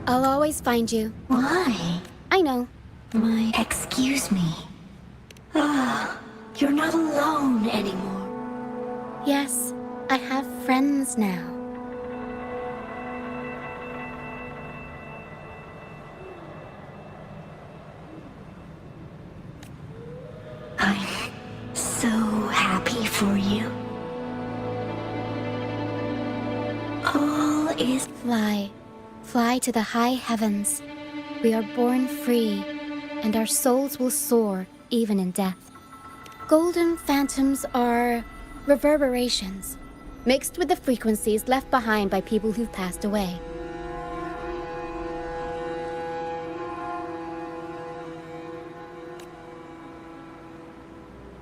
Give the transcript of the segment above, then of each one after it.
I'll always find you. Why? I know. Excuse me. You're not alone anymore. Yes, I have friends now. I'm so happy for you. All is... Fly. Fly to the high heavens. We are born free, and our souls will soar even in death. Golden phantoms are reverberations, mixed with the frequencies left behind by people who've passed away.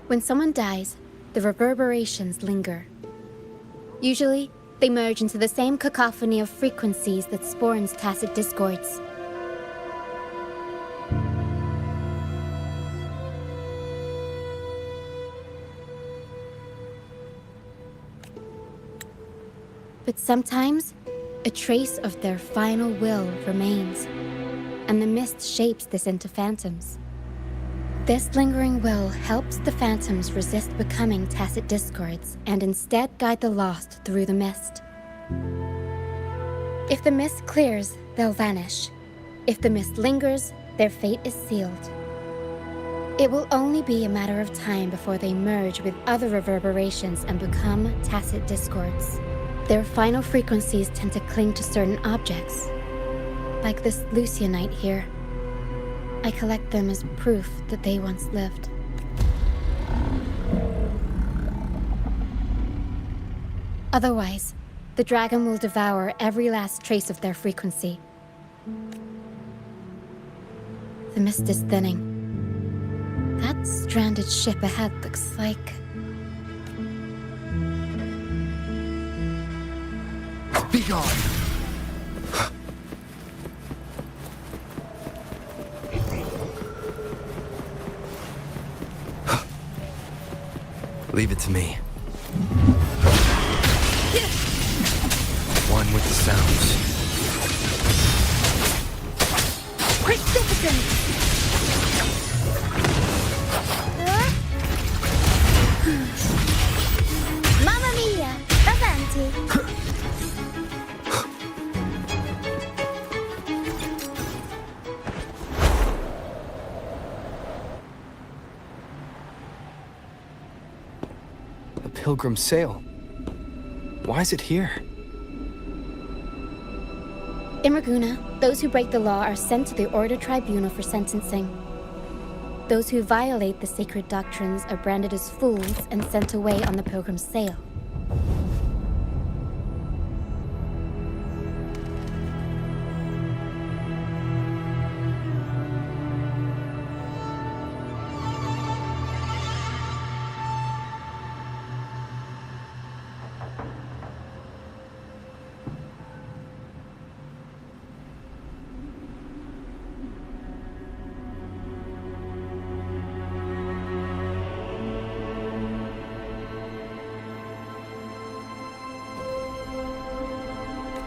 When someone dies, the reverberations linger. Usually, they merge into the same cacophony of frequencies that spawns tacit discords. But sometimes, a trace of their final will remains, and the mist shapes this into phantoms. This lingering will helps the phantoms resist becoming tacit discords and instead guide the lost through the mist. If the mist clears, they'll vanish. If the mist lingers, their fate is sealed. It will only be a matter of time before they merge with other reverberations and become tacit discords. Their final frequencies tend to cling to certain objects, like this Lucianite here. I collect them as proof that they once lived. Otherwise, the dragon will devour every last trace of their frequency. The mist is thinning. That stranded ship ahead looks like... Be gone! Leave it to me. One with the sounds. Quick citizen! Mamma mia! Avanti! Pilgrim sail. Why is it here? In Raguna, those who break the law are sent to the Order Tribunal for sentencing. Those who violate the sacred doctrines are branded as fools and sent away on the Pilgrim sail.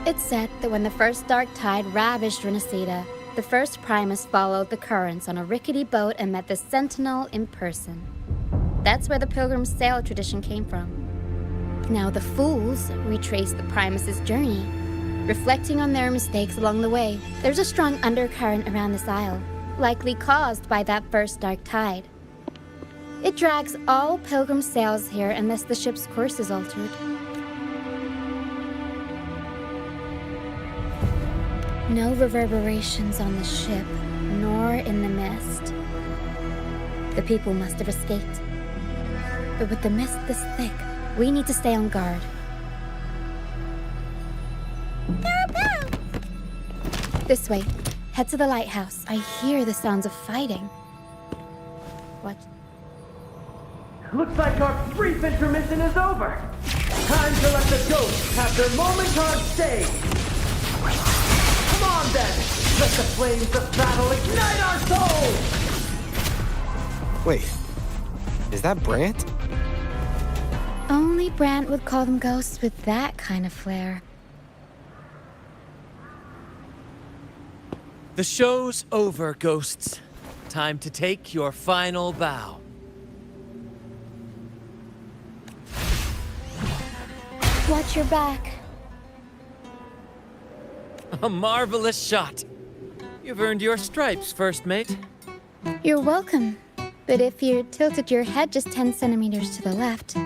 It's said that when the first dark tide ravaged Renacida, the first Primus followed the currents on a rickety boat and met the Sentinel in person. That's where the Pilgrim sail tradition came from. Now the fools retrace the Primus's journey, reflecting on their mistakes along the way. There's a strong undercurrent around this isle, likely caused by that first dark tide. It drags all Pilgrim sails here unless the ship's course is altered. No reverberations on the ship, nor in the mist. The people must have escaped. But with the mist this thick, we need to stay on guard. This way. Head to the lighthouse. I hear the sounds of fighting. What? Looks like our brief intermission is over. Time to let the ghosts have their moment on stage. Come on then! Let the flames of battle ignite our souls! Wait, is that Brant? Only Brant would call them ghosts with that kind of flair. The show's over, ghosts. Time to take your final bow. Watch your back. A marvelous shot. You've earned your stripes, first mate. You're welcome. But if you tilted your head just 10 centimeters to the left,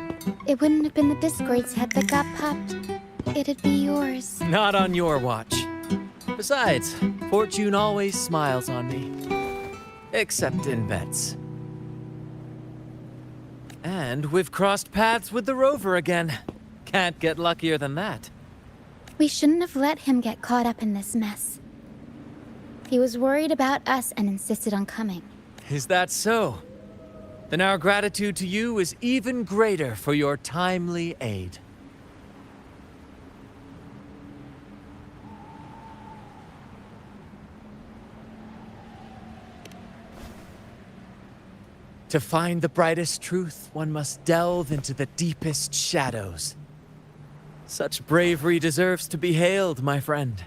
it wouldn't have been the Discord's head that got popped. It'd be yours. Not on your watch. Besides, fortune always smiles on me. Except in bets. And we've crossed paths with the rover again. Can't get luckier than that. We shouldn't have let him get caught up in this mess. He was worried about us and insisted on coming. Is that so? Then our gratitude to you is even greater for your timely aid. To find the brightest truth, one must delve into the deepest shadows. Such bravery deserves to be hailed, my friend.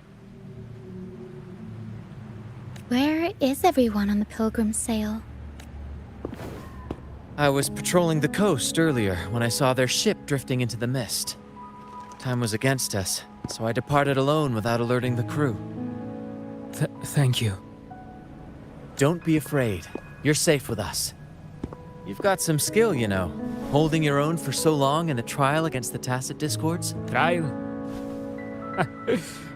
Where is everyone on the Pilgrim sail? I was patrolling the coast earlier when I saw their ship drifting into the mist. Time was against us, so I departed alone without alerting the crew. Thank you. Don't be afraid. You're safe with us. You've got some skill, you know. Holding your own for so long in the trial against the Tacit Discords. Trial?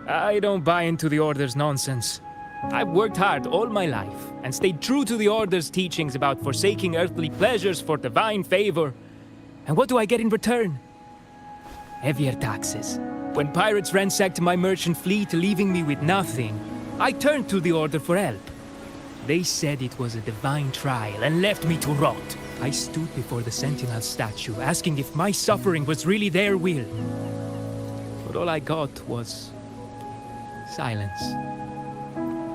I don't buy into the Order's nonsense. I've worked hard all my life and stayed true to the Order's teachings about forsaking earthly pleasures for divine favor. And what do I get in return? Heavier taxes. When pirates ransacked my merchant fleet, leaving me with nothing, I turned to the Order for help. They said it was a divine trial and left me to rot. I stood before the Sentinel statue, asking if my suffering was really their will. But all I got was silence.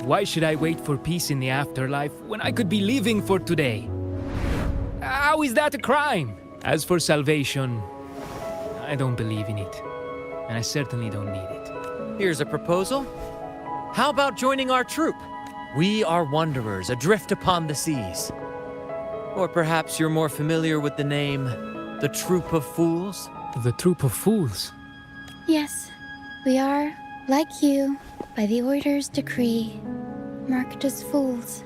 Why should I wait for peace in the afterlife when I could be living for today? How is that a crime? As for salvation, I don't believe in it. And I certainly don't need it. Here's a proposal. How about joining our troop? We are wanderers adrift upon the seas. Or perhaps you're more familiar with the name, the Troop of Fools? The Troop of Fools? Yes, we are, like you, by the Order's decree, marked as fools.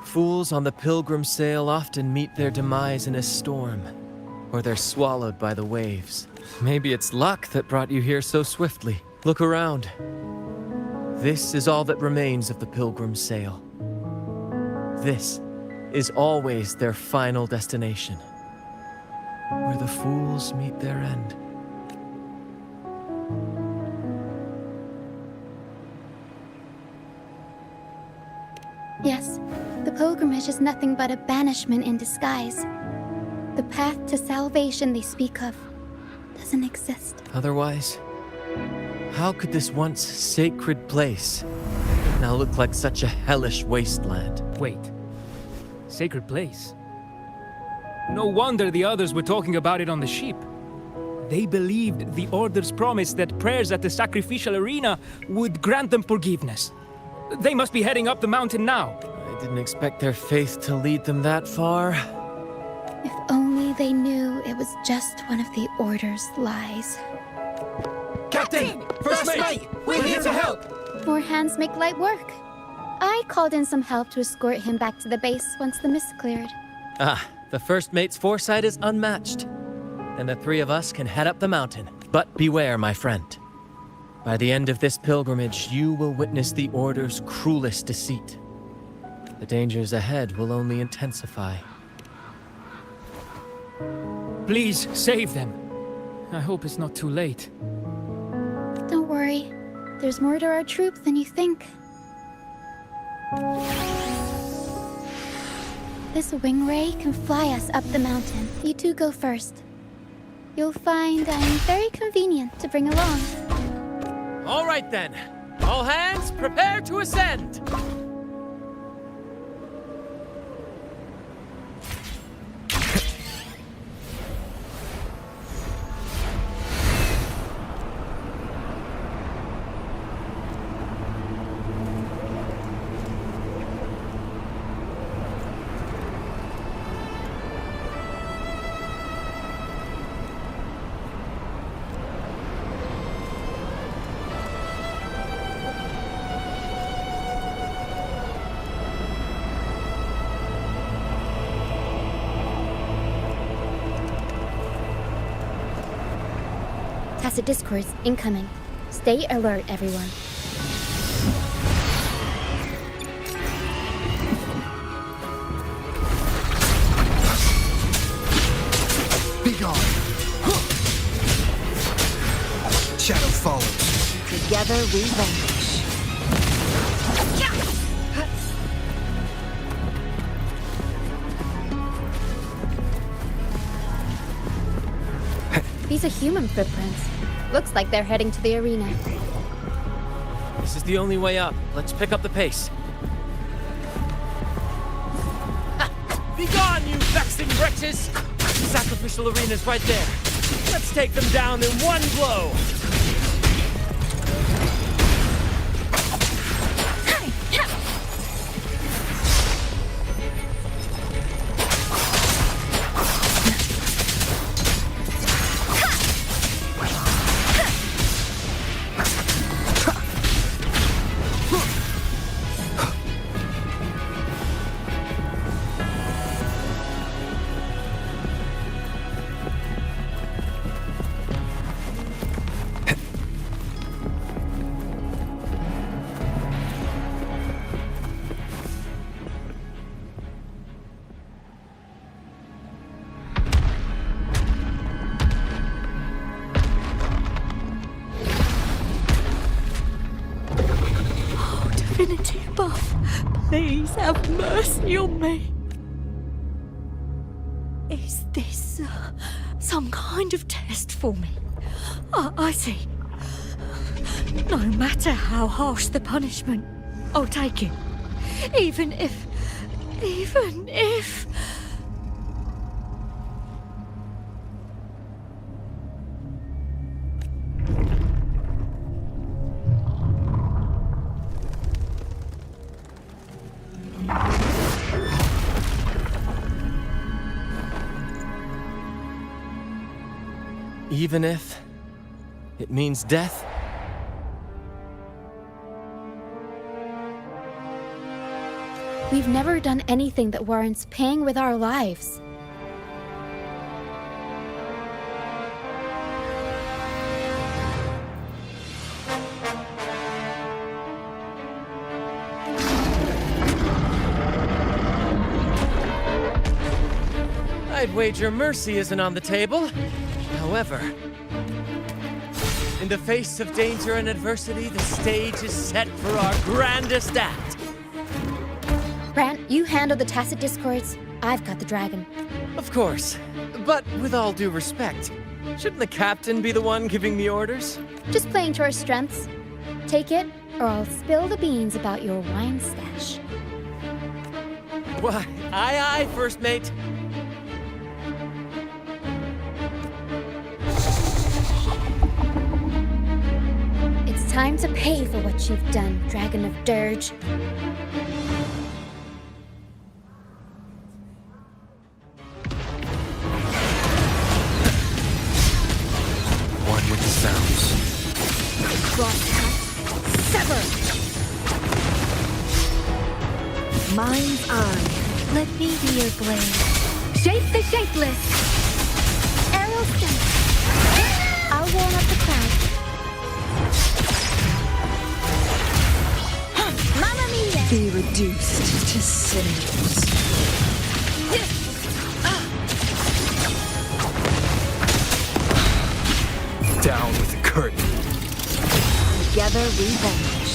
Fools on the pilgrim sail often meet their demise in a storm, or they're swallowed by the waves. Maybe it's luck that brought you here so swiftly. Look around. This is all that remains of the pilgrim sail. This is always their final destination, where the fools meet their end. Yes, the pilgrimage is nothing but a banishment in disguise. The path to salvation they speak of doesn't exist. Otherwise, how could this once sacred place now look like such a hellish wasteland? Wait. Sacred place? No wonder the others were talking about it on the ship. They believed the Order's promise that prayers at the sacrificial arena would grant them forgiveness. They must be heading up the mountain now. I didn't expect their faith to lead them that far. If only they knew it was just one of the Order's lies. Captain! First mate! We're here to help! More hands make light work. I called in some help to escort him back to the base once the mist cleared. Ah, the first mate's foresight is unmatched. And the three of us can head up the mountain. But beware, my friend. By the end of this pilgrimage, you will witness the Order's cruelest deceit. The dangers ahead will only intensify. Please, save them. I hope it's not too late. Don't worry. There's more to our troop than you think. This wing ray can fly us up the mountain. You two go first. You'll find I'm very convenient to bring along. All right then. All hands, prepare to ascend! Tacit discords incoming. Stay alert, everyone. Be gone. Shadow follows. Together we vanish. These are human footprints. Looks like they're heading to the arena. This is the only way up. Let's pick up the pace. Be gone, you vexing wretches! The sacrificial arena's right there. Let's take them down in one blow! Divinity above, please have mercy on me. Is this some kind of test for me? I see. No matter how harsh the punishment, I'll take it. Even if... Even if it means death? We've never done anything that warrants paying with our lives. I'd wager mercy isn't on the table. However, in the face of danger and adversity, the stage is set for our grandest act. Brant, you handle the tacit discords. I've got the dragon. Of course, but with all due respect, shouldn't the captain be the one giving the orders? Just playing to our strengths. Take it, or I'll spill the beans about your wine stash. Why, aye, first mate. It's time to pay for what you've done, Dragon of Dirge. One with the sounds. Crosscut, sever! Mind's eye, let me be your blade. Shape the shapeless! Arrow sent. I'll warm up the crowd. Mamma mia! Be reduced to cinders. Down with the curtain. Together we vanish.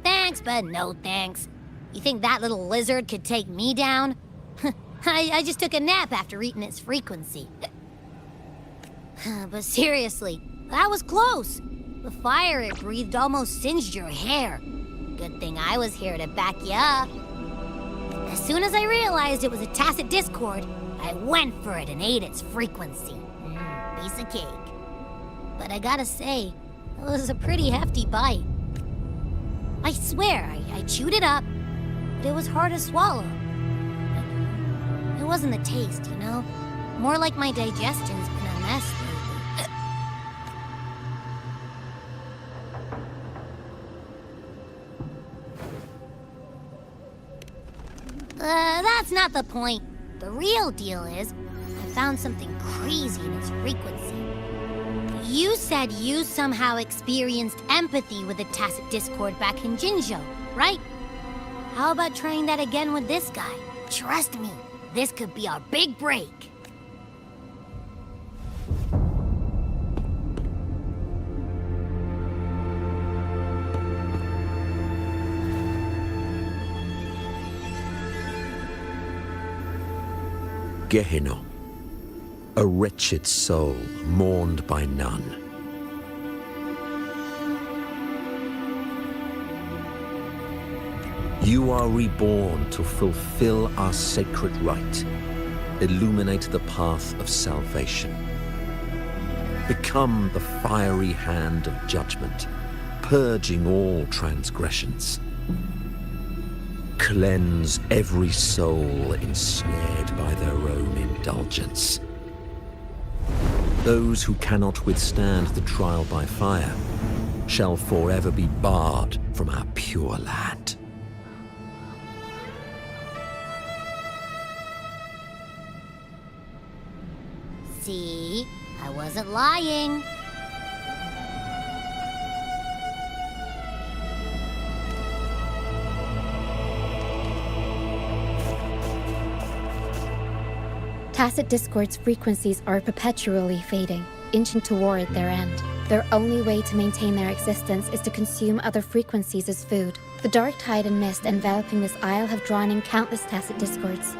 Thanks, but no thanks. You think that little lizard could take me down? I just took a nap after eating its frequency. But seriously, that was close. The fire it breathed almost singed your hair. Good thing I was here to back you up. As soon as I realized it was a tacit discord, I went for it and ate its frequency. Piece of cake. But I gotta say, it was a pretty hefty bite. I swear, I chewed it up, but it was hard to swallow. It wasn't the taste, you know? More like my digestion's been a mess lately. That's not the point. The real deal is, I found something crazy in its frequency. You said you somehow experienced empathy with the Tacit Discord back in Jinzhou, right? How about trying that again with this guy? Trust me, this could be our big break. Gehenna, a wretched soul mourned by none. You are reborn to fulfill our sacred rite, illuminate the path of salvation. Become the fiery hand of judgment, purging all transgressions. Cleanse every soul ensnared by their own indulgence. Those who cannot withstand the trial by fire shall forever be barred from our pure land. See? I wasn't lying. Tacit Discord's frequencies are perpetually fading, inching toward their end. Their only way to maintain their existence is to consume other frequencies as food. The dark tide and mist enveloping this isle have drawn in countless Tacit Discords.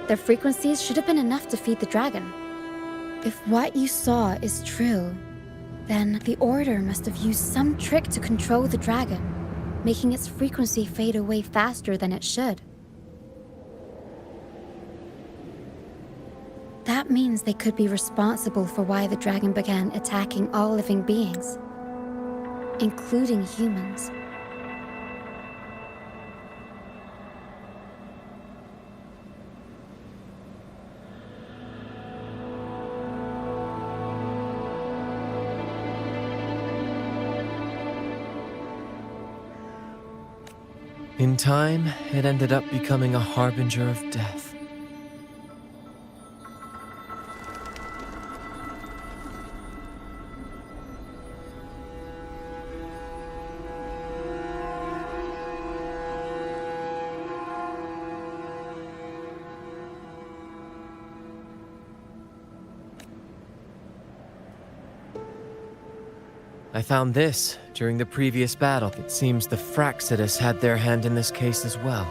Their frequencies should have been enough to feed the dragon. If what you saw is true, then the Order must have used some trick to control the dragon, making its frequency fade away faster than it should. That means they could be responsible for why the dragon began attacking all living beings, including humans. In time, it ended up becoming a harbinger of death. I found this during the previous battle. It seems the Fraxidus had their hand in this case as well.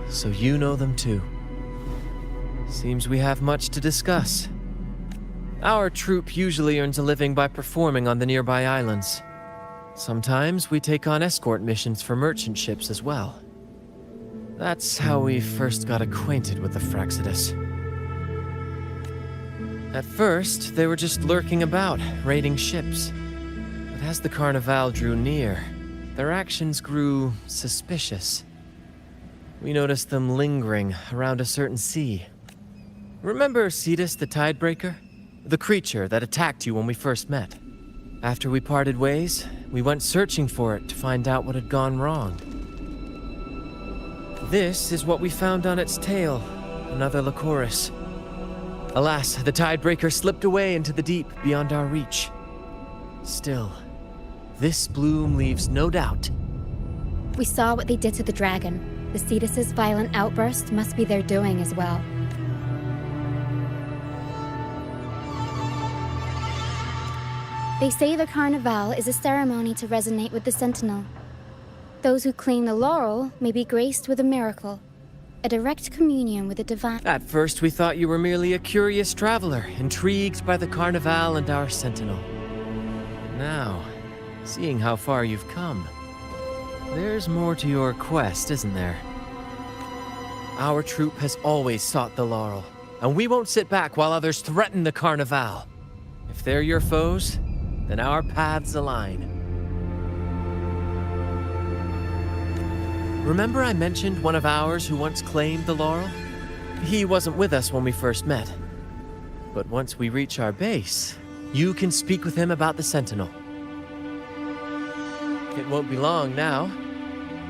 So you know them too. Seems we have much to discuss. Our troop usually earns a living by performing on the nearby islands. Sometimes we take on escort missions for merchant ships as well. That's how we first got acquainted with the Fraxidus. At first, they were just lurking about, raiding ships. But as the Carnival drew near, their actions grew suspicious. We noticed them lingering around a certain sea. Remember Cetus the Tidebreaker? The creature that attacked you when we first met. After we parted ways, we went searching for it to find out what had gone wrong. This is what we found on its tail, another Lycoris. Alas, the Tidebreaker slipped away into the deep beyond our reach. Still, this bloom leaves no doubt. We saw what they did to the dragon. The Cetus's violent outburst must be their doing as well. They say the Carnival is a ceremony to resonate with the Sentinel. Those who claim the laurel may be graced with a miracle, a direct communion with the divine. At first, we thought you were merely a curious traveler, intrigued by the Carnival and our Sentinel. Now, seeing how far you've come, there's more to your quest, isn't there? Our troop has always sought the laurel, and we won't sit back while others threaten the Carnival. If they're your foes, then our paths align. Remember I mentioned one of ours who once claimed the laurel? He wasn't with us when we first met. But once we reach our base, you can speak with him about the Sentinel. It won't be long now.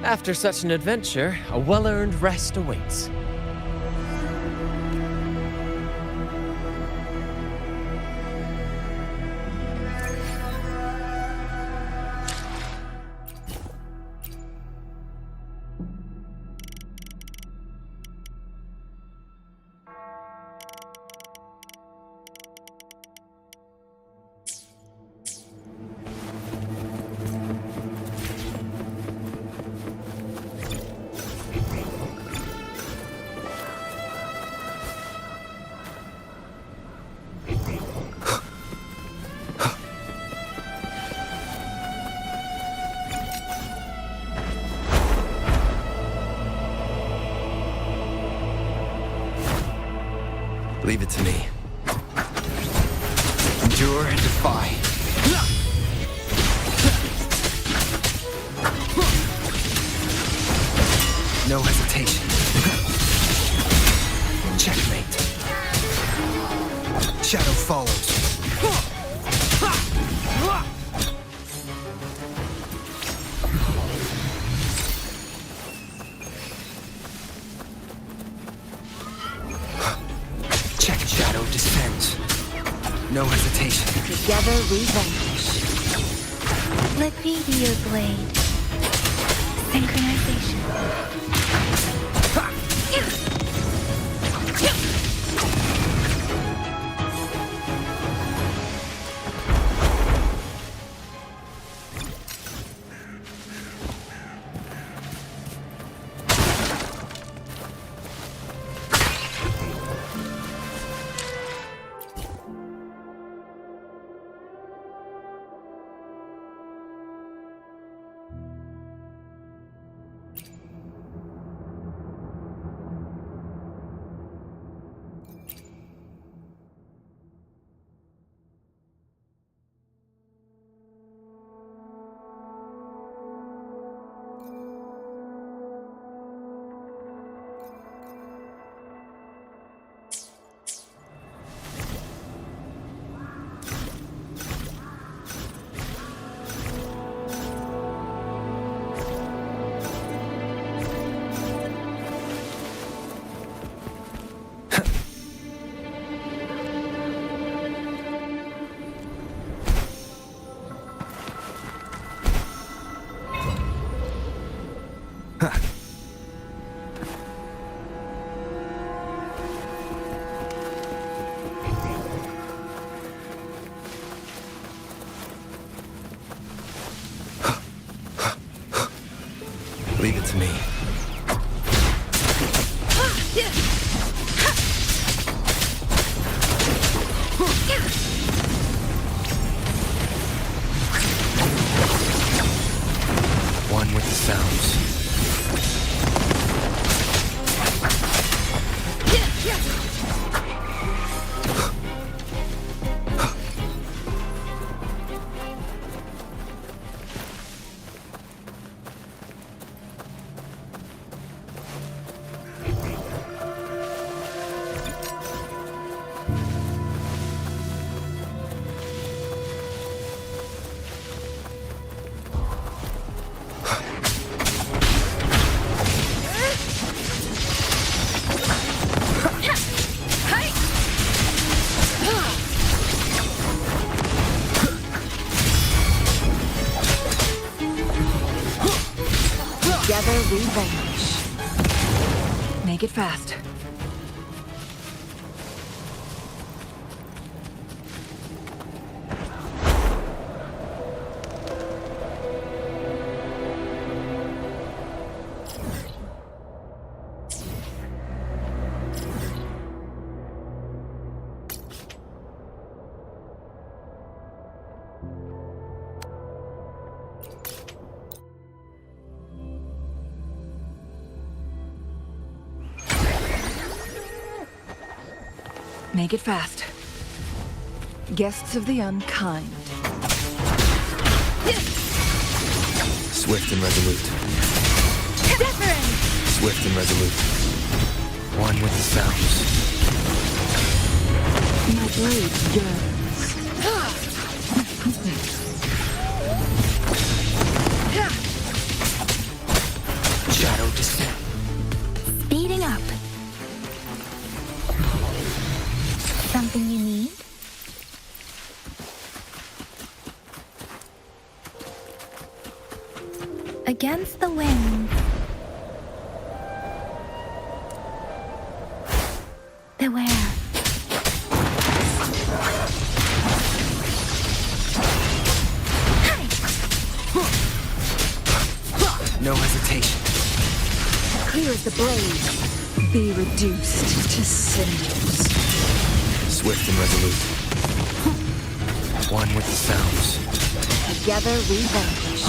After such an adventure, a well-earned rest awaits. Leave it to me. Endure and defy. No hesitation. Checkmate. Shadow follows. Shadow descends. No hesitation. Together we vanquish. Let me be your blade. Synchronization. Leave it to me. One with the sounds. revenge. Make it fast. Make it fast. Guests of the unkind. Swift and resolute. Different! Swift and resolute. One with the sounds. My blade yearns. Shadow descent. Speeding up. Something you need? Against the wind. Beware. No hesitation. Clear as the blade. Be reduced to cinders. Swift and resolute. One with the sounds. Together we vanish.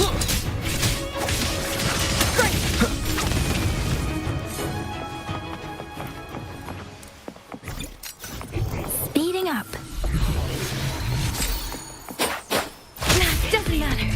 Speeding up. Doesn't matter.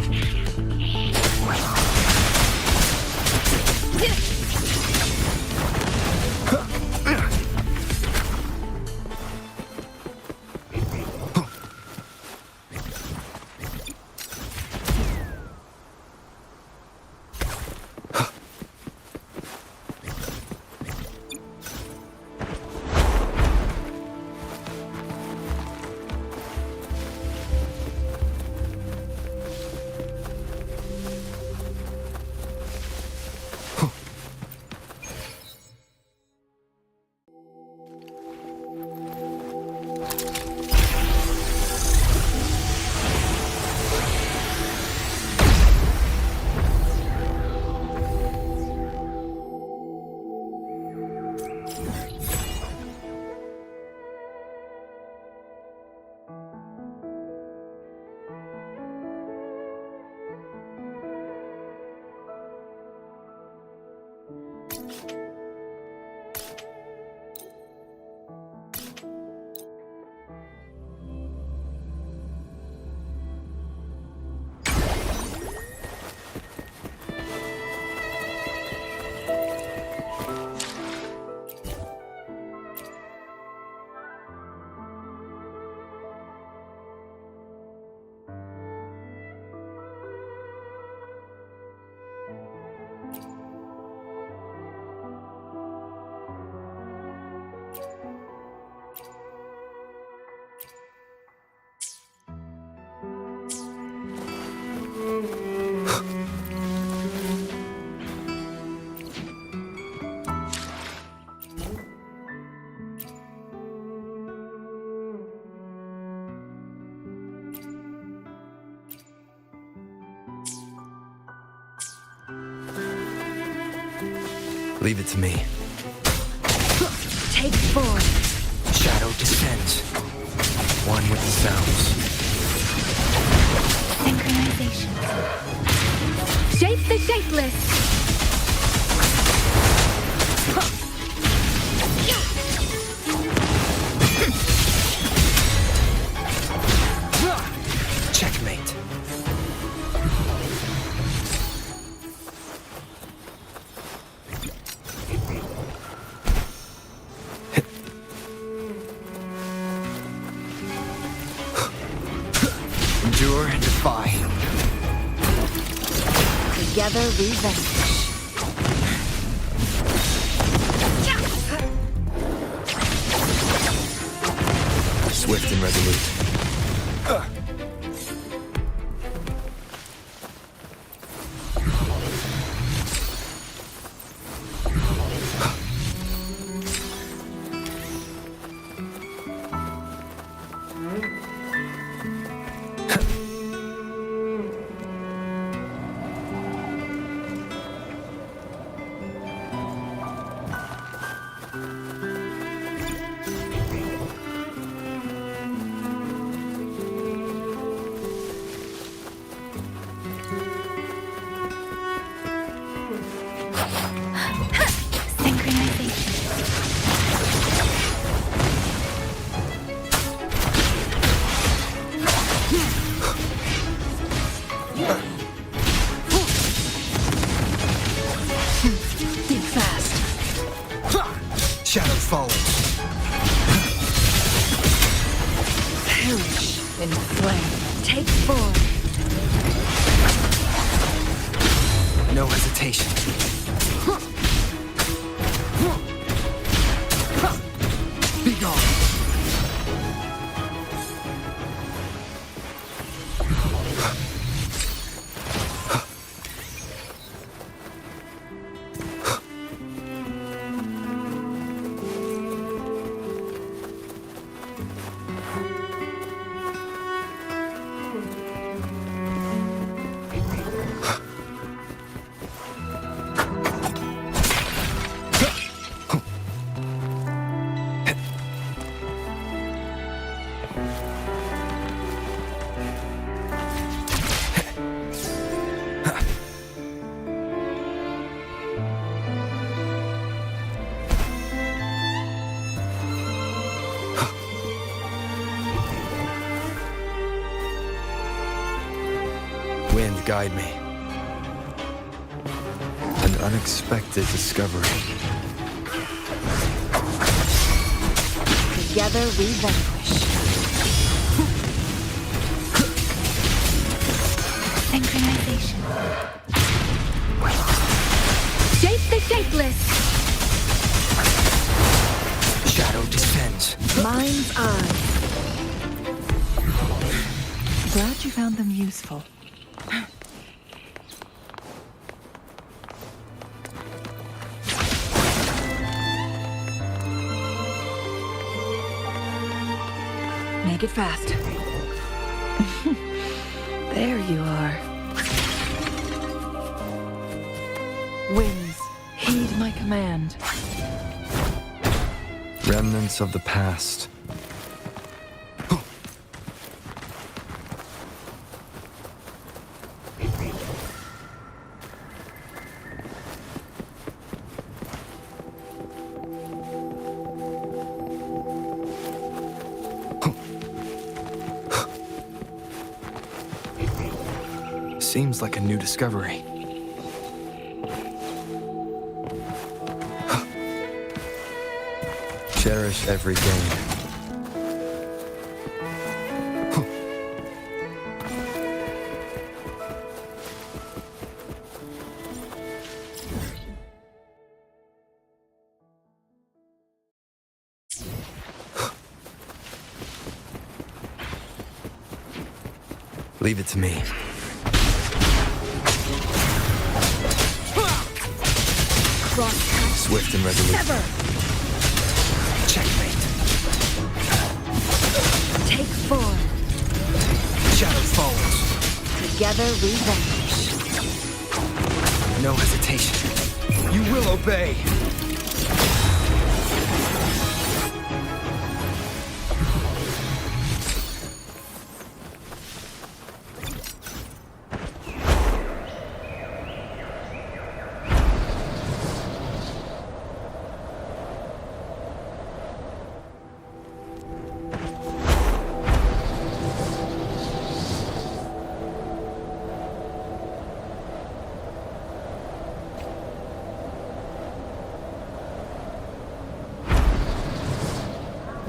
Leave it to me. Take form. Shadow descends. One with the sounds. Synchronization. Shape the shapeless. Checkmate. Endure and defy. Together we vanish. Swift and resolute. Shadow falls. Perish in flame. Take 4. No hesitation. Be gone. Wind, guide me. An unexpected discovery. Together we vanquish. Synchronization. Shape the shapeless. Shadow descends. Mind's eye. Glad you found them useful. Make it fast. There you are. Winds, heed my command. Remnants of the past. Seems like a new discovery. Cherish every gain. Leave it to me. Swift and resolute. Sever. Checkmate. Take 4. Shadow falls. Together we vanquish. No hesitation. You will obey.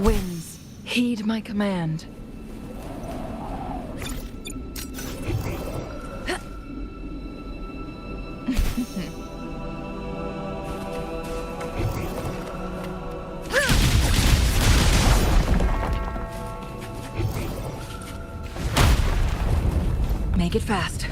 Winds, heed my command. Make it fast.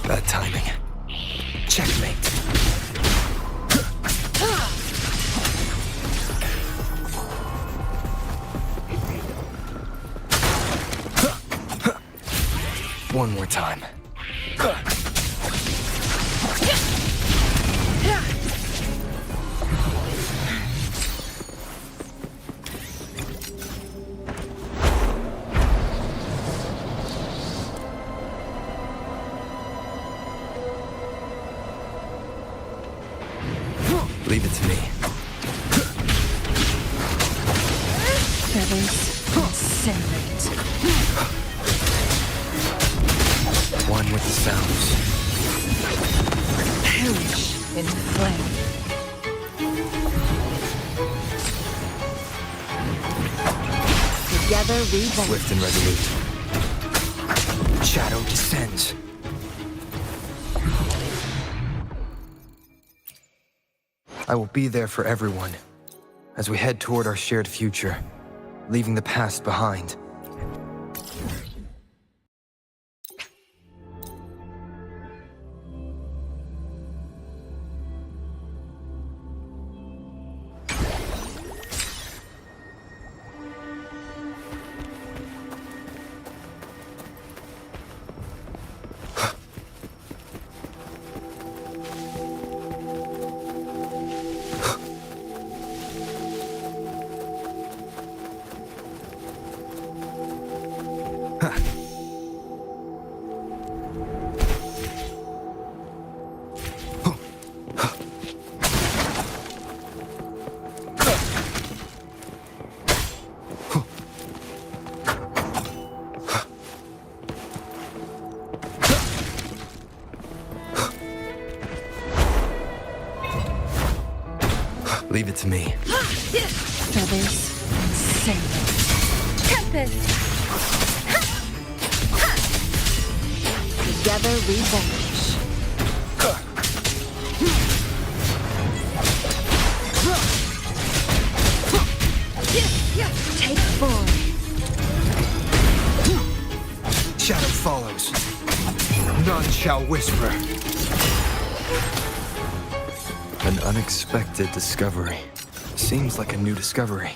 Bad timing. Checkmate. One more time. Leave it to me. Feathers incinerate. One with the sounds. Perish in flame. Together we won't. Swift and resolute. Shadow descends. I will be there for everyone as we head toward our shared future, leaving the past behind. Leave it to me. Feathers incinerate. Tempest! Together we vanish. Take form. Shadow follows. None shall whisper. An unexpected discovery. Seems like a new discovery.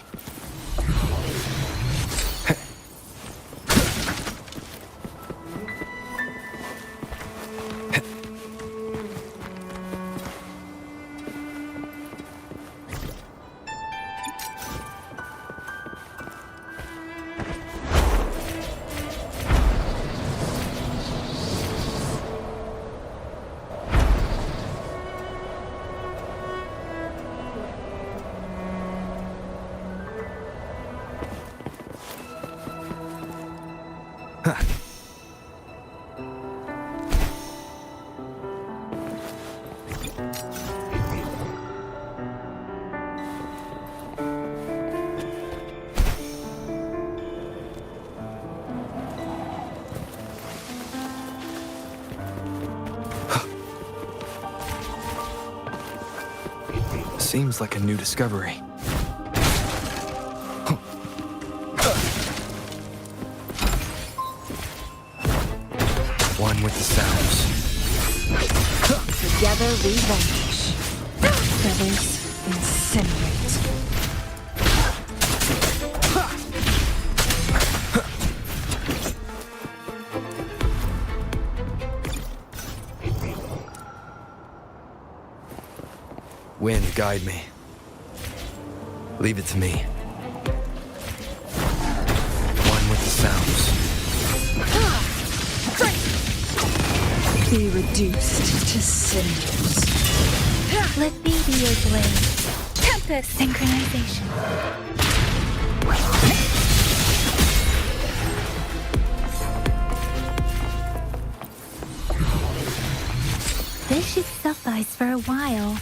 Seems like a new discovery. One with the sounds. Together we vanish. Feathers incinerate. Wind, guide me. Leave it to me. One with the sounds. Be reduced to cinders. Let me be your blade. Tempest! Synchronization. This should suffice for a while.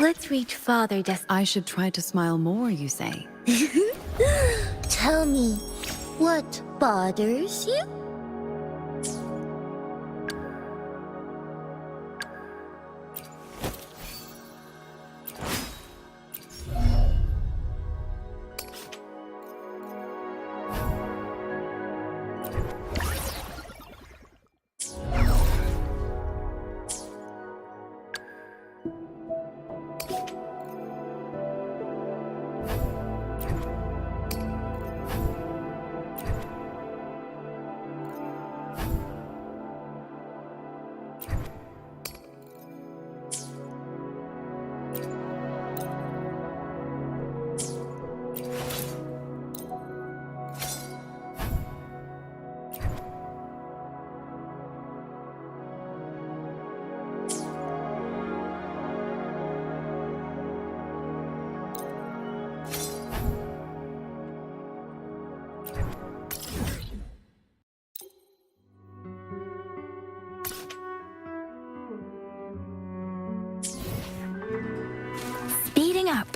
Let's reach Father I should try to smile more, you say? Tell me, what bothers you? Speeding up.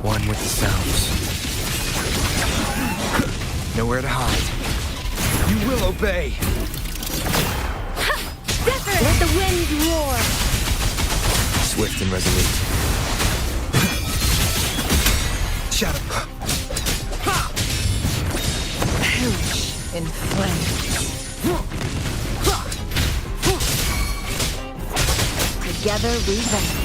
One with the sounds. Nowhere to hide. You will obey! Let the wind roar. Swift and resolute. Shadow. Perish in flames. Together we vanish.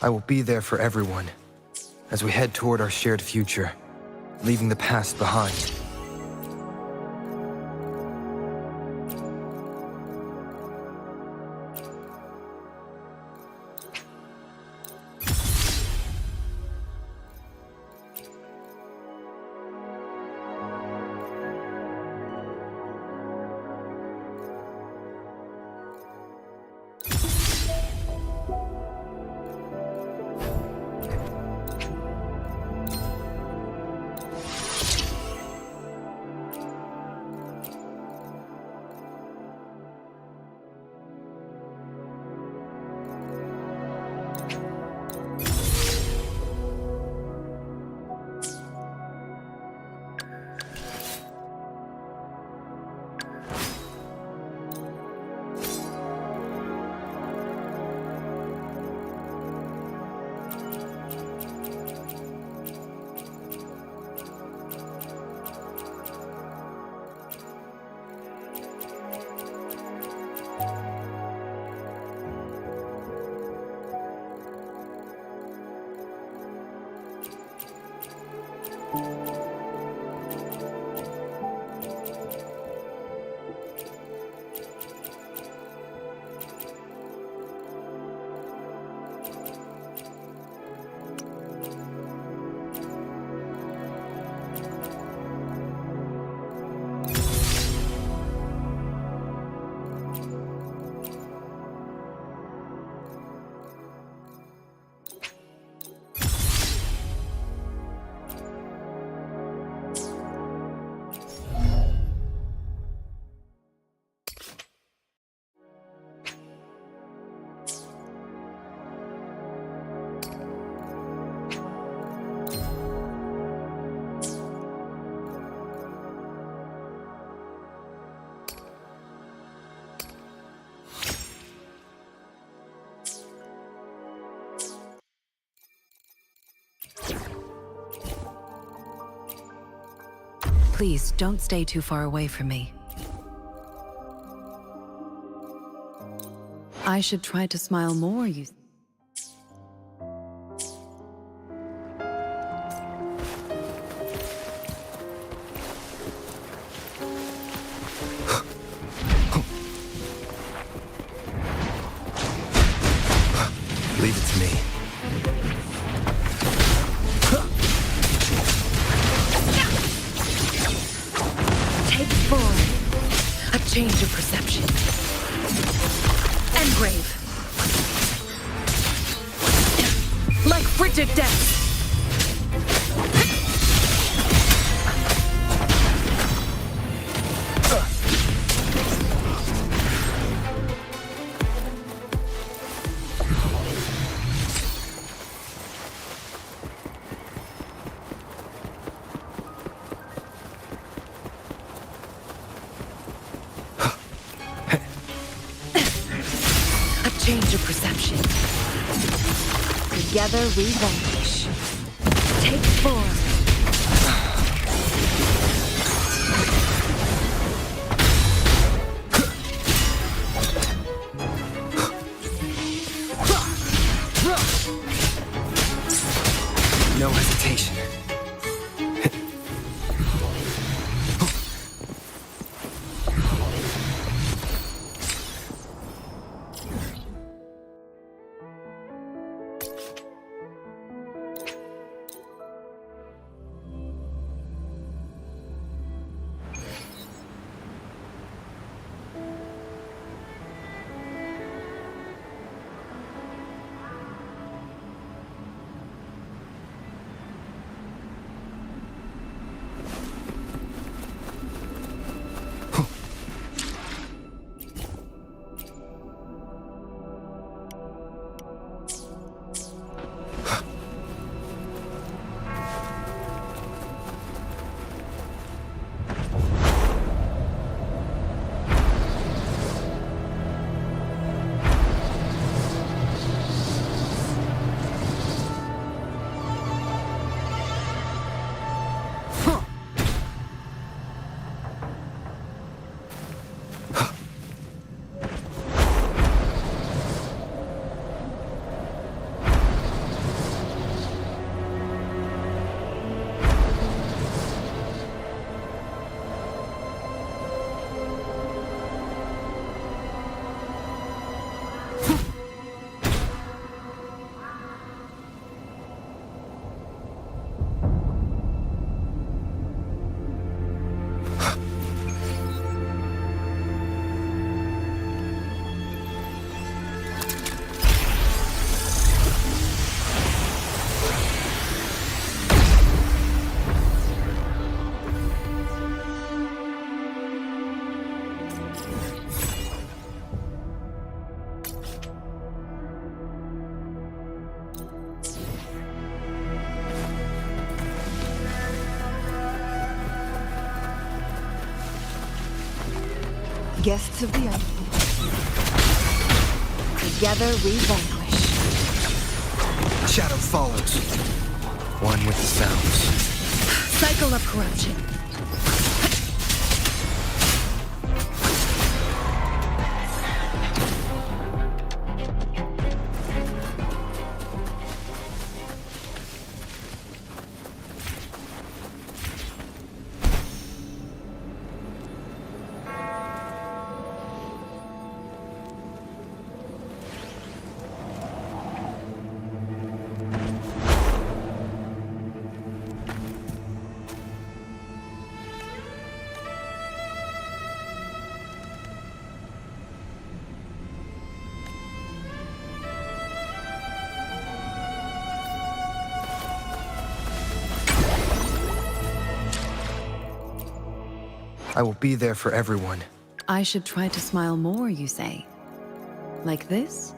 I will be there for everyone as we head toward our shared future, leaving the past behind. Please don't stay too far away from me. I should try to smile more, you... Leave it to me. Take form. A change of perception. Engrave. Like frigid death. Change of perception. Together we vanquish. Take form. No hesitation. Guests of the earth. Together we vanquish. Shadow follows. One with the sounds. Cycle of corruption. I will be there for everyone. I should try to smile more, you say? Like this?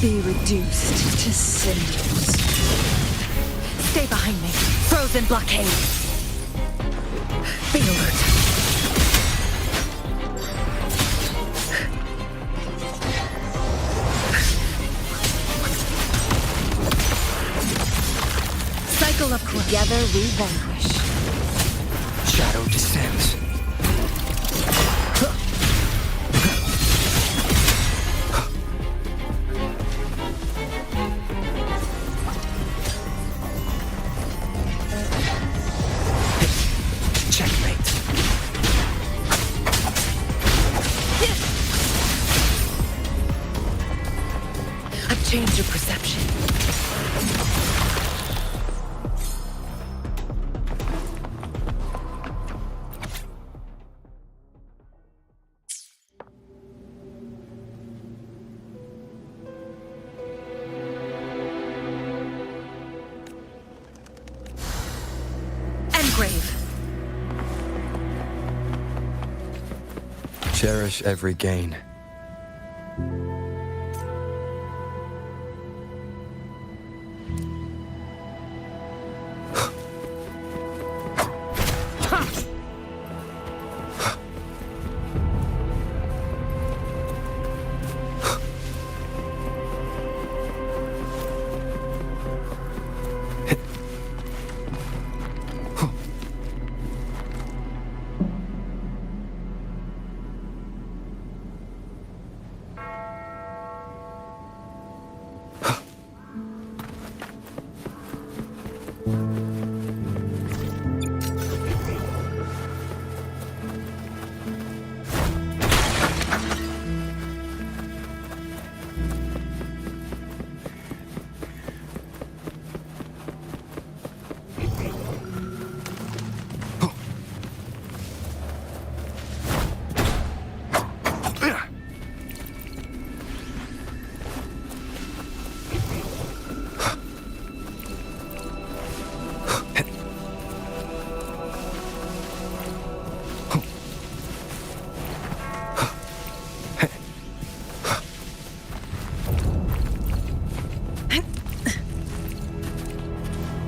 be reduced to cinders. Stay behind me. Frozen blockade. Be alert. Cycle of together we vanquish. Shadow descends. Checkmate. I've changed your perception. Engrave. Cherish every gain.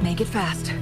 Make it fast.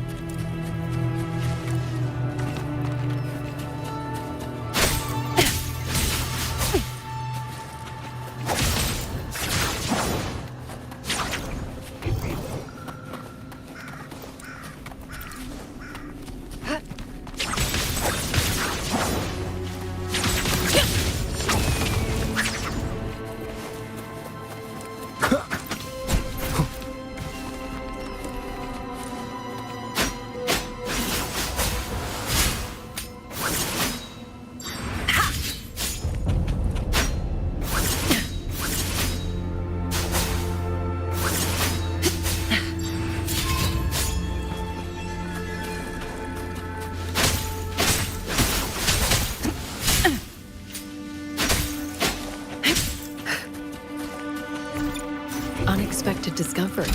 Unexpected discovery.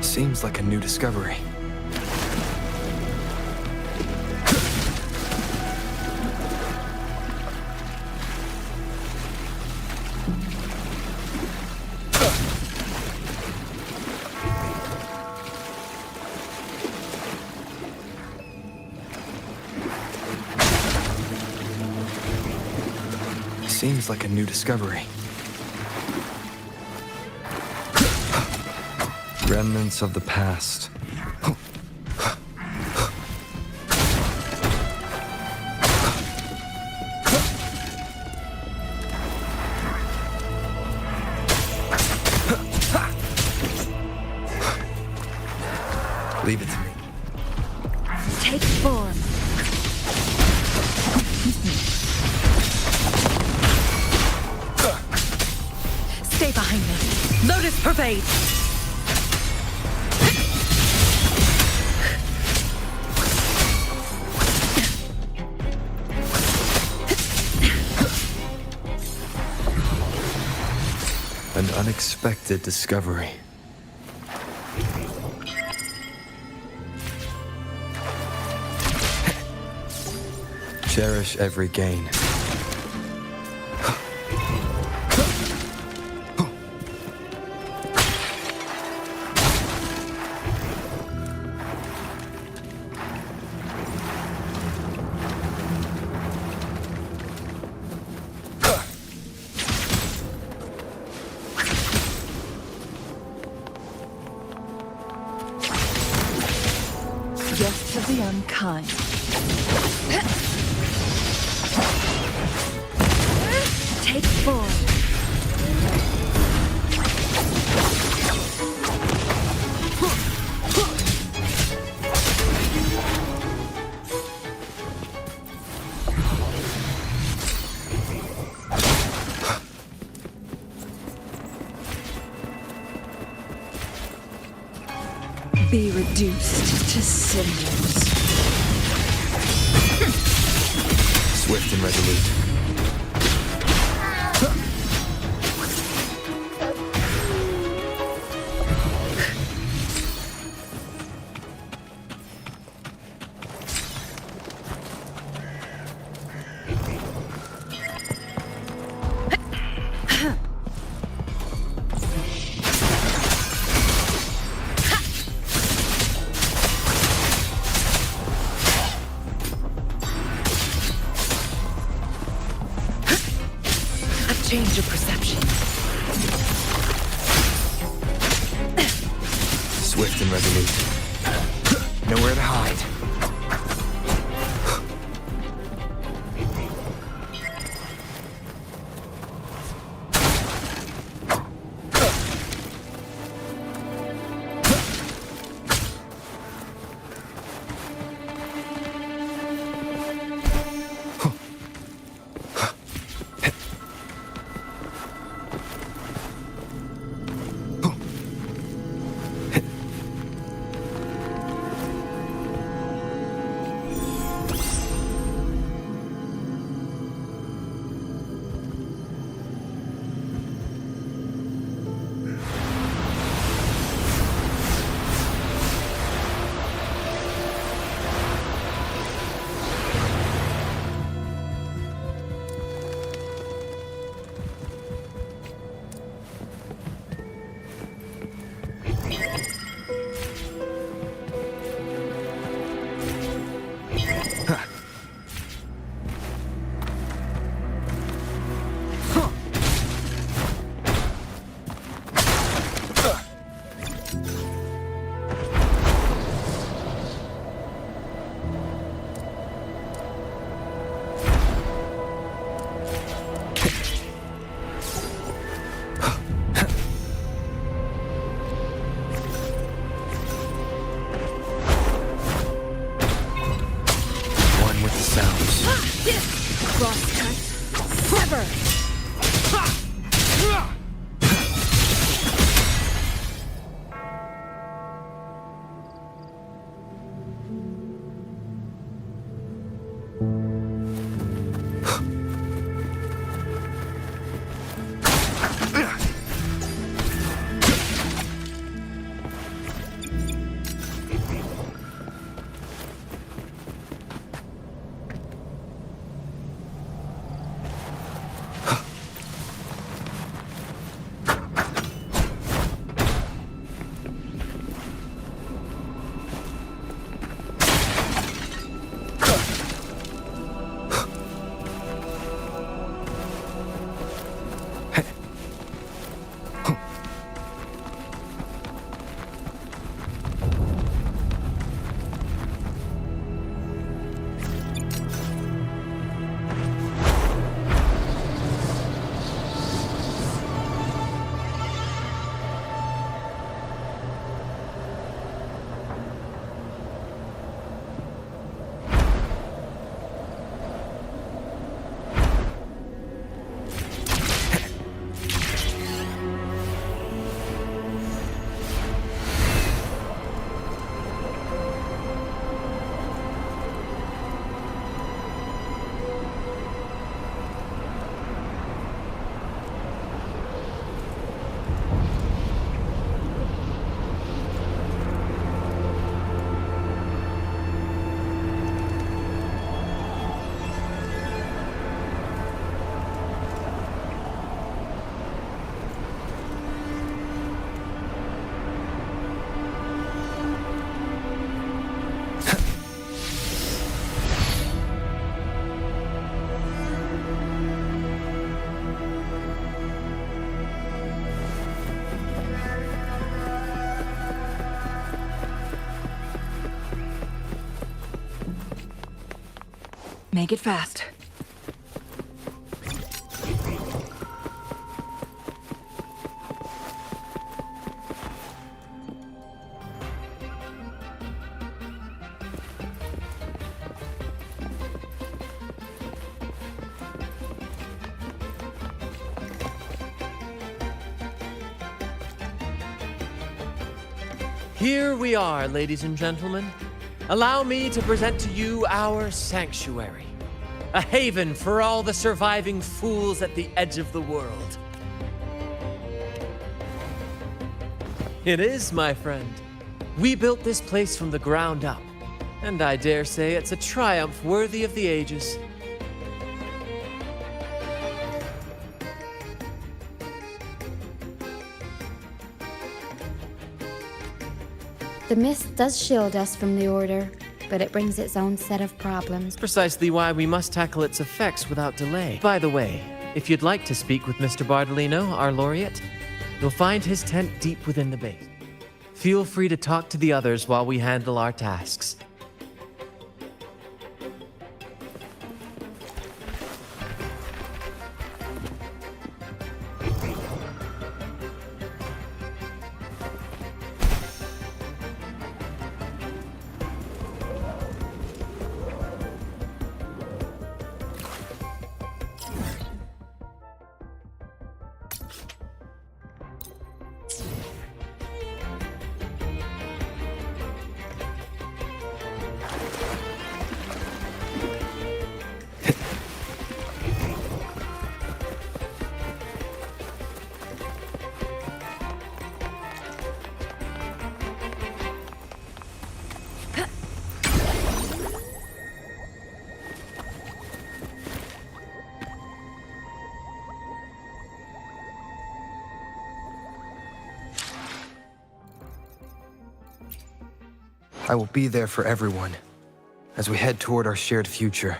Seems like a new discovery. Seems like a new discovery. Remnants of the past. Leave it to me. Take form. Stay behind me. Lotus pervade. An unexpected discovery. Cherish every gain. the unkind. Take form. Be reduced to cinders. Swift and resolute. Change of perception. Swift and resolute. Nowhere to hide. Make it fast. Here we are, ladies and gentlemen. Allow me to present to you our sanctuary. A haven for all the surviving fools at the edge of the world. It is, my friend. We built this place from the ground up, and I dare say it's a triumph worthy of the ages. The mist does shield us from the Order, but it brings its own set of problems. Precisely why we must tackle its effects without delay. By the way, if you'd like to speak with Mr. Bardolino, our laureate, you'll find his tent deep within the base. Feel free to talk to the others while we handle our tasks. I will be there for everyone as we head toward our shared future.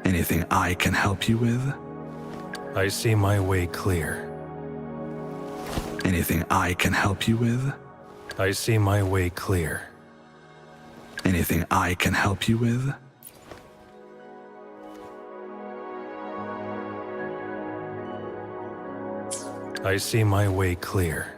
Anything I can help you with? I see my way clear. Anything I can help you with? I see my way clear. Anything I can help you with? I see my way clear.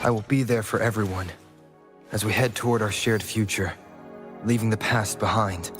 I will be there for everyone as we head toward our shared future, leaving the past behind.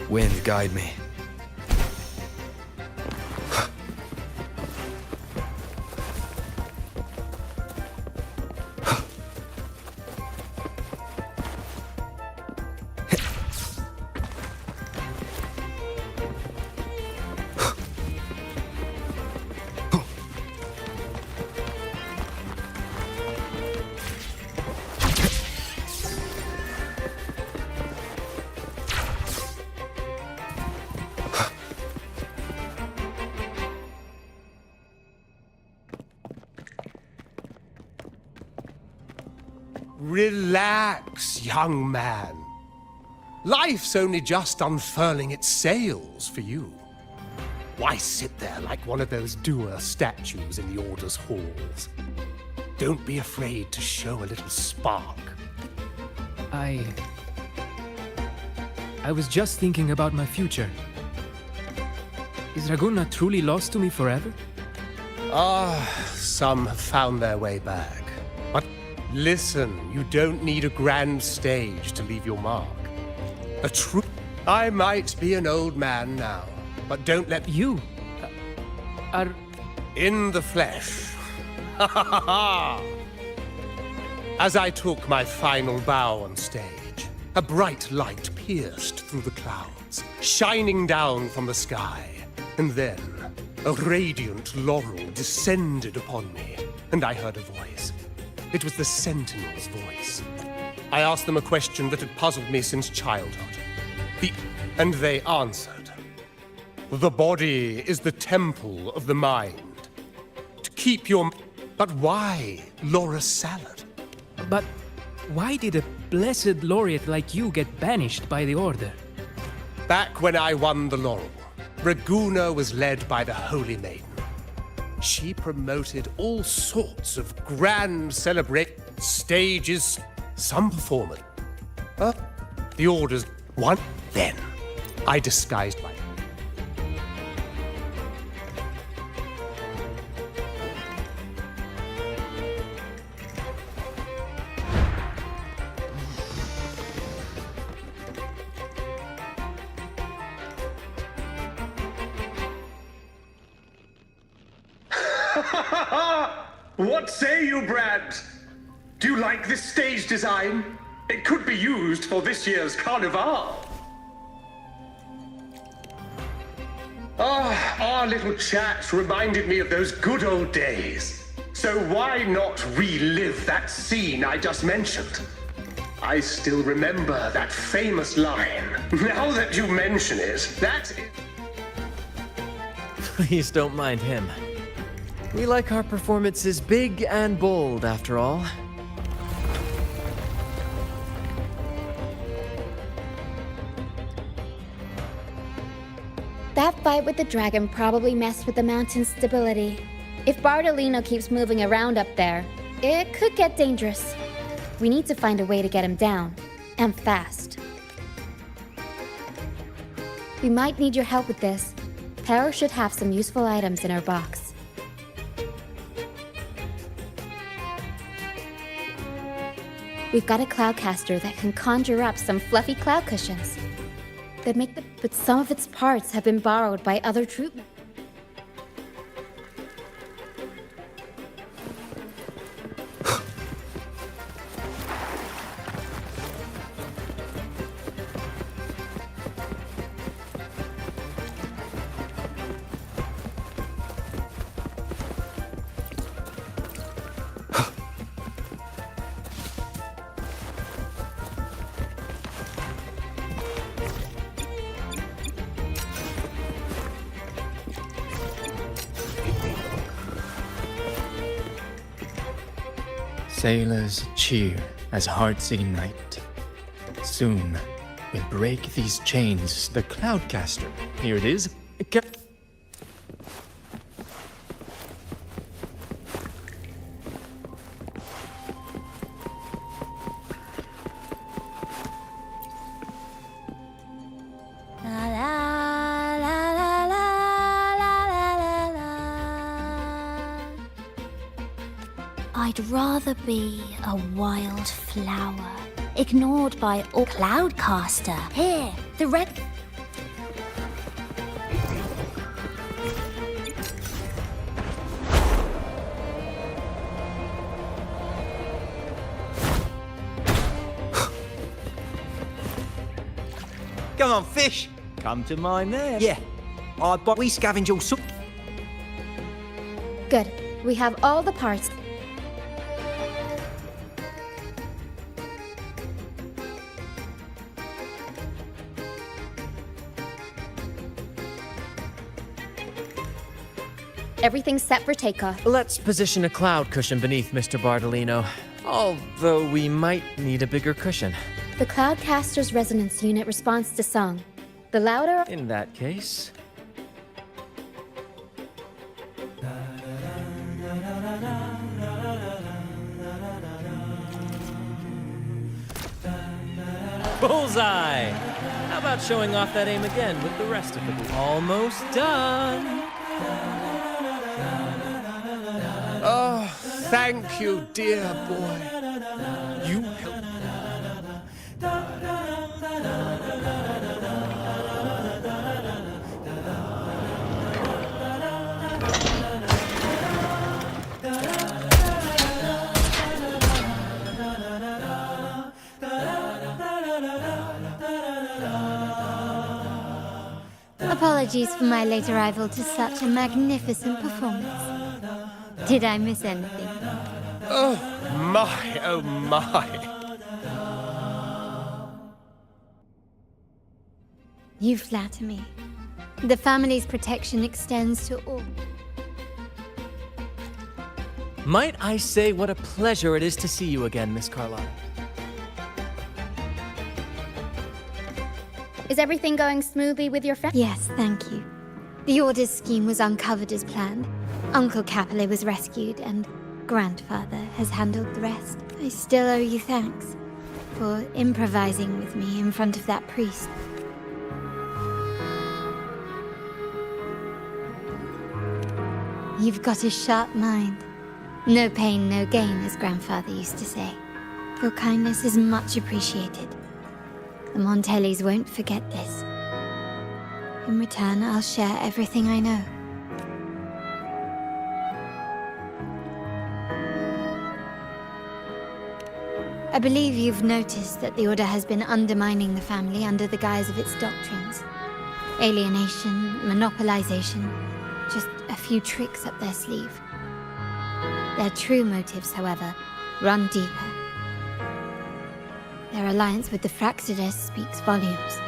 Wind, guide me. Relax, young man. Life's only just unfurling its sails for you. Why sit there like one of those dour statues in the Order's halls? Don't be afraid to show a little spark. I was just thinking about my future. Is Raguna truly lost to me forever? Some have found their way back. But listen, you don't need a grand stage to leave your mark. I might be an old man now, but don't let You are... in the flesh. As I took my final bow on stage, a bright light pierced through the clouds, shining down from the sky. And then, a radiant laurel descended upon me, and I heard a voice. It was the Sentinel's voice. I asked them a question that had puzzled me since childhood. And they answered. The body is the temple of the mind. To keep your... But why Laura Salad? But why did a blessed laureate like you get banished by the Order? Back when I won the laurel, Raguna was led by the Holy Maiden. She promoted all sorts of grand stages, some performance. The Order's one. Then, I disguised myself. What say you, Brad? Do you like this stage design? It could be used for this year's carnival. Our little chat reminded me of those good old days. So why not relive that scene I just mentioned? I still remember that famous line. Now that you mention it, that is... Please don't mind him. We like our performances big and bold, after all. That fight with the dragon probably messed with the mountain's stability. If Bardolino keeps moving around up there, it could get dangerous. We need to find a way to get him down, and fast. We might need your help with this. Pero should have some useful items in her box. We've got a cloudcaster that can conjure up some fluffy cloud cushions. But some of its parts have been borrowed by other troop. Sailors cheer as hearts ignite. Soon, we'll break these chains. The Cloudcaster. Here it is. I'd rather be a wild flower, ignored by all Cloudcaster. Here, the red... Come on, fish. Come to mine there. Yeah. We scavenge all sorts. Good. We have all the parts. Everything's set for takeoff. Let's position a cloud cushion beneath Mr. Bardolino. Although we might need a bigger cushion. The Cloudcaster's resonance unit responds to song. The louder... In that case... Bullseye! How about showing off that aim again with the rest of the group? Almost done! Oh, thank you, dear boy. You helped. Apologies for my late arrival to such a magnificent performance. Did I miss anything? Oh my, oh my. You flatter me. The family's protection extends to all. Might I say what a pleasure it is to see you again, Miss Carlotta. Is everything going smoothly with your friend? Yes, thank you. The Order's scheme was uncovered as planned. Uncle Capilet was rescued, and Grandfather has handled the rest. I still owe you thanks for improvising with me in front of that priest. You've got a sharp mind. No pain, no gain, as Grandfather used to say. Your kindness is much appreciated. The Montellis won't forget this. In return, I'll share everything I know. I believe you've noticed that the Order has been undermining the family under the guise of its doctrines. Alienation, monopolization, just a few tricks up their sleeve. Their true motives, however, run deeper. Their alliance with the Fraxidus speaks volumes.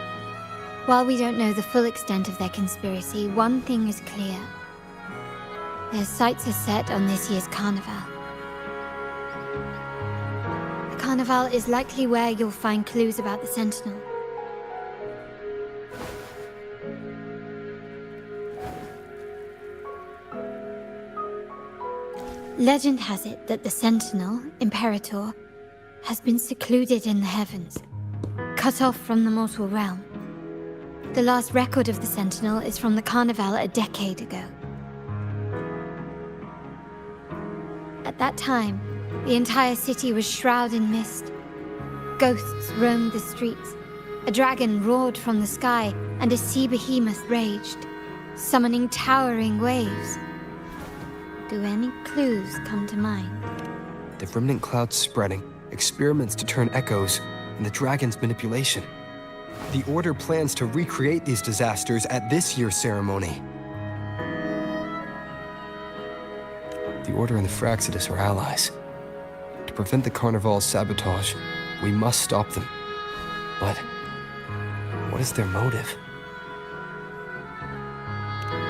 While we don't know the full extent of their conspiracy, one thing is clear. Their sights are set on this year's carnival. The carnival is likely where you'll find clues about the Sentinel. Legend has it that the Sentinel, Imperator, has been secluded in the heavens, cut off from the mortal realm. The last record of the Sentinel is from the Carnival a decade ago. At that time, the entire city was shrouded in mist. Ghosts roamed the streets, a dragon roared from the sky, and a sea behemoth raged, summoning towering waves. Do any clues come to mind? The remnant cloud spreading, experiments to turn echoes, and the dragon's manipulation. The Order plans to recreate these disasters at this year's ceremony. The Order and the Fraxidus are allies. To prevent the Carnival's sabotage, we must stop them. But what is their motive?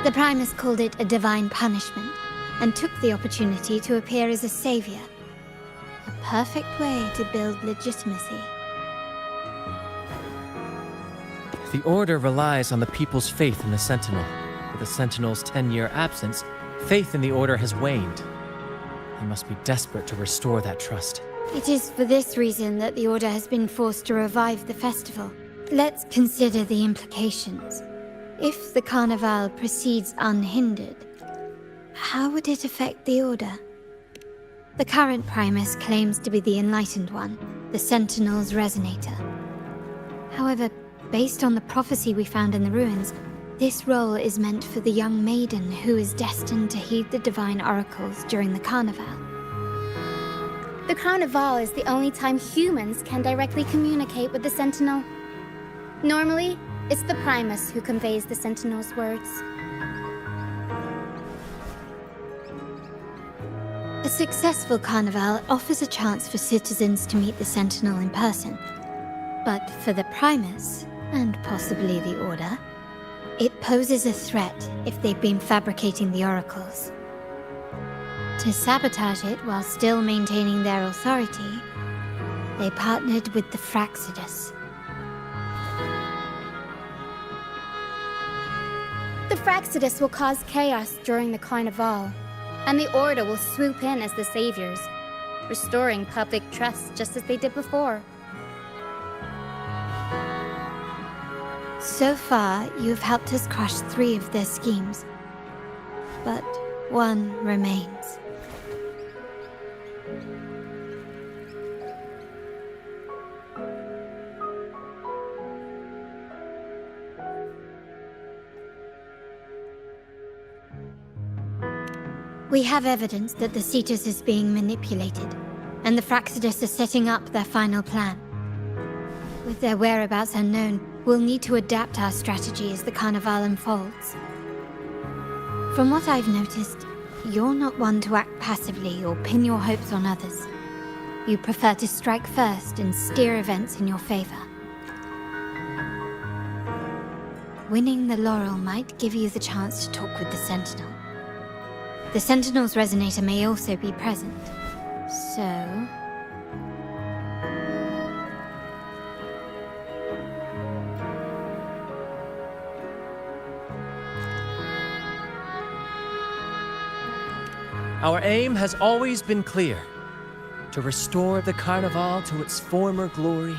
The Primus called it a divine punishment, and took the opportunity to appear as a savior. A perfect way to build legitimacy. The Order relies on the people's faith in the Sentinel. With the Sentinel's 10-year absence, faith in the Order has waned. They must be desperate to restore that trust. It is for this reason that the Order has been forced to revive the festival. Let's consider the implications. If the Carnival proceeds unhindered, how would it affect the Order? The current Primus claims to be the Enlightened One, the Sentinel's Resonator. However, based on the prophecy we found in the ruins, this role is meant for the young maiden who is destined to heed the divine oracles during the Carnival. The Carnival is the only time humans can directly communicate with the Sentinel. Normally, It's the Primus who conveys the Sentinel's words. A successful carnival offers a chance for citizens to meet the Sentinel in person. But for the Primus, and possibly the Order, it poses a threat if they've been fabricating the oracles. To sabotage it while still maintaining their authority, they partnered with the Fraxidus. The Fraxidus will cause chaos during the Carnival, and the Order will swoop in as the saviors, restoring public trust just as they did before. So far, you've helped us crush 3 of their schemes, but one remains. We have evidence that the Cetus is being manipulated, and the Fraxidus are setting up their final plan. With their whereabouts unknown, we'll need to adapt our strategy as the Carnival unfolds. From what I've noticed, you're not one to act passively or pin your hopes on others. You prefer to strike first and steer events in your favor. Winning the laurel might give you the chance to talk with the Sentinel. The Sentinel's resonator may also be present, so... Our aim has always been clear: to restore the Carnival to its former glory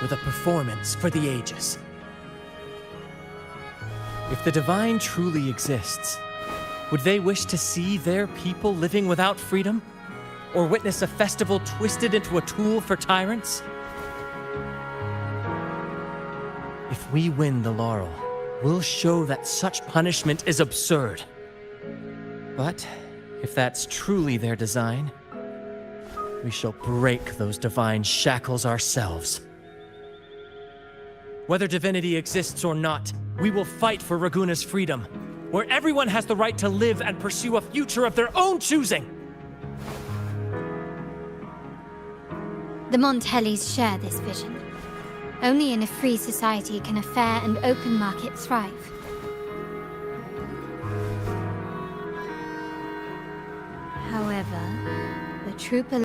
with a performance for the ages. If the Divine truly exists, would they wish to see their people living without freedom? Or witness a festival twisted into a tool for tyrants? If we win the laurel, we'll show that such punishment is absurd. But if that's truly their design, we shall break those divine shackles ourselves. Whether divinity exists or not, we will fight for Raguna's freedom, where everyone has the right to live and pursue a future of their own choosing. The Montellis share this vision. Only in a free society can a fair and open market thrive. However, the true